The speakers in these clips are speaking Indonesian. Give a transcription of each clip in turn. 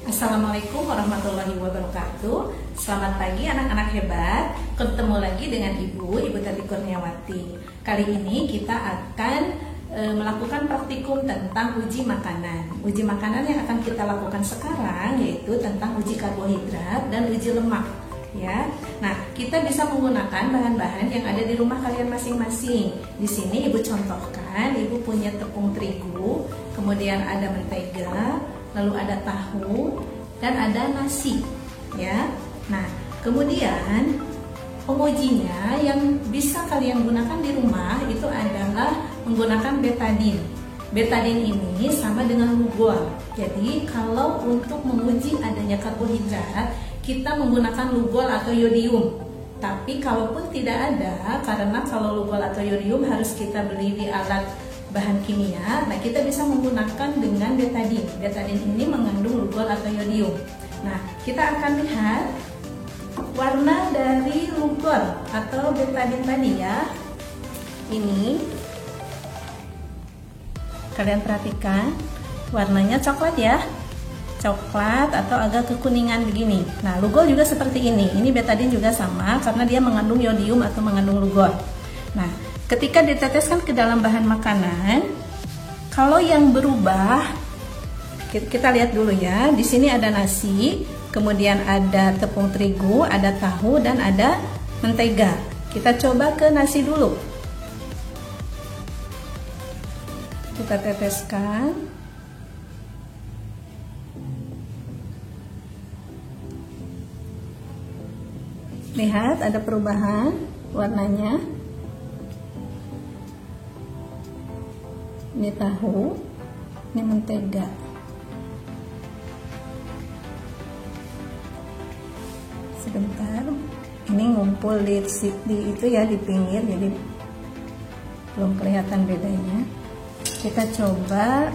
Assalamualaikum warahmatullahi wabarakatuh. Selamat pagi anak-anak hebat. Ketemu lagi dengan Ibu Tati Kurniawati. Kali ini kita akan melakukan praktikum tentang uji makanan. Uji makanan yang akan kita lakukan sekarang yaitu tentang uji karbohidrat dan uji lemak. Ya, nah kita bisa menggunakan bahan-bahan yang ada di rumah kalian masing-masing. Di sini Ibu contohkan, Ibu punya tepung terigu, kemudian ada mentega, lalu ada tahu dan ada nasi. Ya, nah kemudian pengujinya yang bisa kalian gunakan di rumah itu adalah menggunakan betadin. Betadin ini sama dengan lugol. Jadi kalau untuk menguji adanya karbohidrat, kita menggunakan lugol atau yodium. Tapi kalaupun tidak ada, karena kalau lugol atau yodium harus kita beli di alat bahan kimia, nah kita bisa menggunakan dengan betadin. Betadin ini mengandung lugol atau yodium. Nah, kita akan lihat warna dari lugol atau betadin tadi ya. Ini kalian perhatikan warnanya coklat ya. Coklat atau agak kekuningan begini. Nah, lugol juga seperti ini. Ini betadin juga sama karena dia mengandung yodium atau mengandung lugol. Nah, ketika diteteskan ke dalam bahan makanan, kalau yang berubah, kita lihat dulu ya. Di sini ada nasi, kemudian ada tepung terigu, ada tahu dan ada mentega. Kita coba ke nasi dulu. Kita teteskan. Lihat ada perubahan warnanya. Ini tahu, ini mentega. Sebentar, ini ngumpul di itu ya di pinggir, jadi belum kelihatan bedanya. Kita coba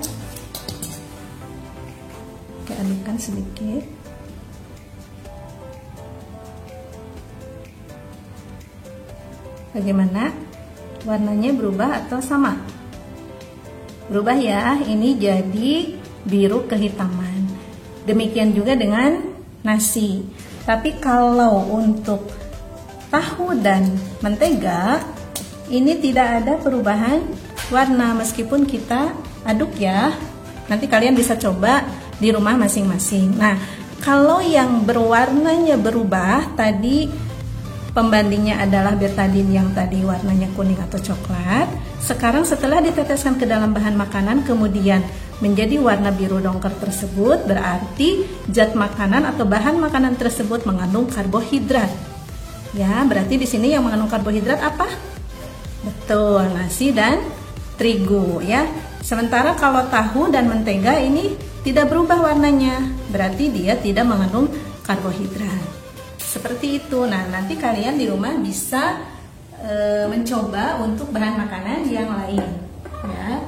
adukkan sedikit. Bagaimana? Warnanya berubah atau sama? Berubah ya, ini jadi biru kehitaman. Demikian juga dengan nasi. Tapi kalau untuk tahu dan mentega, ini tidak ada perubahan warna meskipun kita aduk ya. Nanti kalian bisa coba di rumah masing-masing. Nah, kalau yang berwarnanya berubah, tadi pembandingnya adalah betadin yang tadi warnanya kuning atau coklat. Sekarang setelah diteteskan ke dalam bahan makanan kemudian menjadi warna biru dongker tersebut, berarti zat makanan atau bahan makanan tersebut mengandung karbohidrat. Ya, berarti di sini yang mengandung karbohidrat apa? Betul, nasi dan terigu ya. Sementara kalau tahu dan mentega ini tidak berubah warnanya, berarti dia tidak mengandung karbohidrat. Seperti itu. Nah, nanti kalian di rumah bisa mencoba untuk bahan makanan yang lain ya.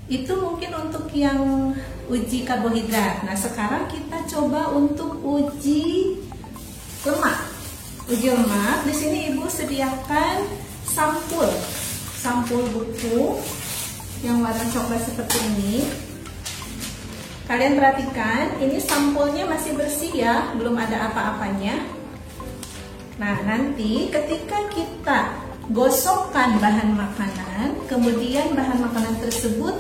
Itu mungkin untuk yang uji karbohidrat. Nah, sekarang kita coba untuk uji lemak. Uji lemak, di sini Ibu sediakan sampul buku yang warna coklat seperti ini. Kalian perhatikan, ini sampulnya masih bersih ya, belum ada apa-apanya. Nah, nanti ketika kita gosokkan bahan makanan, kemudian bahan makanan tersebut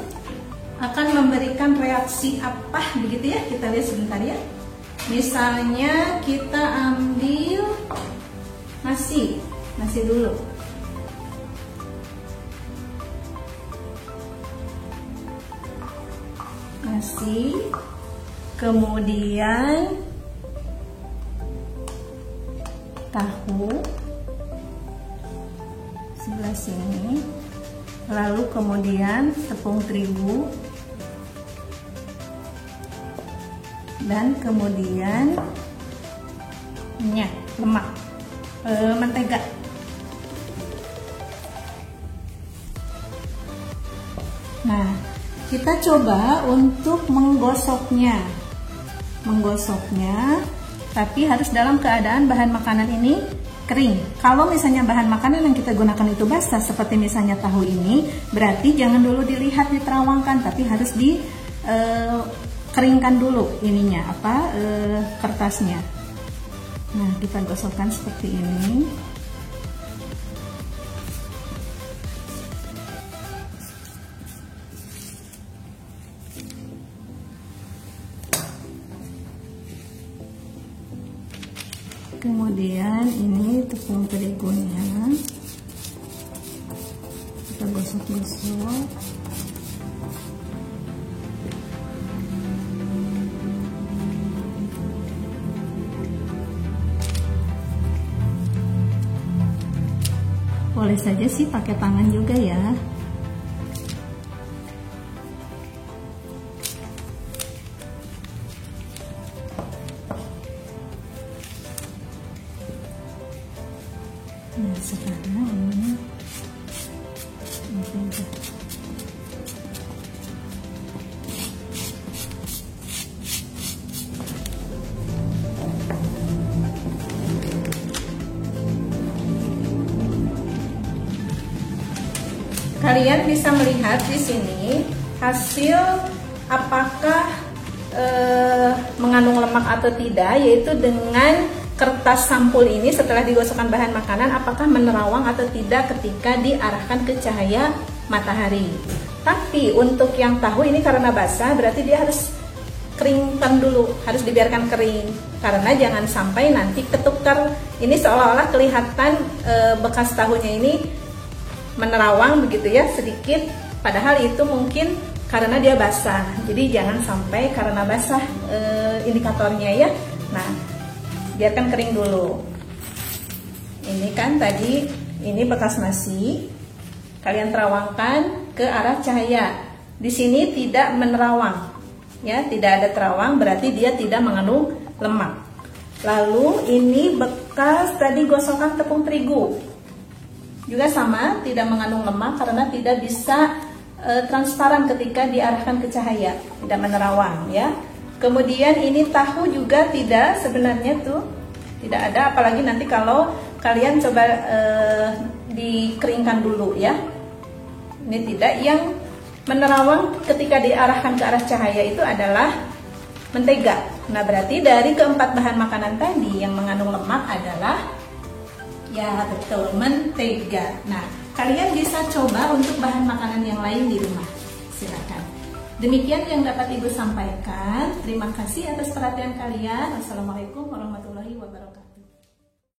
akan memberikan reaksi apa begitu ya, kita lihat sebentar ya. Misalnya kita ambil nasi dulu. Nasi, kemudian tahu sebelah sini, lalu kemudian tepung terigu, dan kemudian lemak, mentega. Nah, kita coba untuk menggosoknya, tapi harus dalam keadaan bahan makanan ini kering. Kalau misalnya bahan makanan yang kita gunakan itu basah, seperti misalnya tahu ini, berarti jangan dulu dilihat diterawangkan, tapi harus di keringkan dulu ininya kertasnya. Nah, kita gosokkan seperti ini. Kemudian ini tepung terigunya kita gosok-gosok. Boleh saja sih pakai tangan juga ya. Nah, sekarang ini mentega. Kalian bisa melihat di sini hasil apakah mengandung lemak atau tidak, yaitu dengan kertas sampul ini setelah digosokkan bahan makanan apakah menerawang atau tidak ketika diarahkan ke cahaya matahari. Tapi untuk yang tahu ini karena basah berarti dia harus keringkan dulu, harus dibiarkan kering karena jangan sampai nanti ketukar ini seolah-olah kelihatan bekas tahunya ini menerawang begitu ya sedikit, padahal itu mungkin karena dia basah. Jadi jangan sampai karena basah indikatornya ya. Nah, biarkan kering dulu. Ini kan tadi ini bekas nasi, kalian terawangkan ke arah cahaya. Di sini tidak menerawang, ya, tidak ada terawang, berarti dia tidak mengandung lemak. Lalu ini bekas tadi gosokan tepung terigu, juga sama, tidak mengandung lemak karena tidak bisa transparan ketika diarahkan ke cahaya, tidak menerawang, ya. Kemudian ini tahu juga tidak, sebenarnya tuh tidak ada, apalagi nanti kalau kalian coba dikeringkan dulu ya. Ini tidak, yang menerawang ketika diarahkan ke arah cahaya itu adalah mentega. Nah, berarti dari keempat bahan makanan tadi yang mengandung lemak adalah ya betul, mentega. Nah, kalian bisa coba untuk bahan makanan yang lain di rumah. Silakan. Demikian yang dapat Ibu sampaikan. Terima kasih atas perhatian kalian. Wassalamualaikum warahmatullahi wabarakatuh.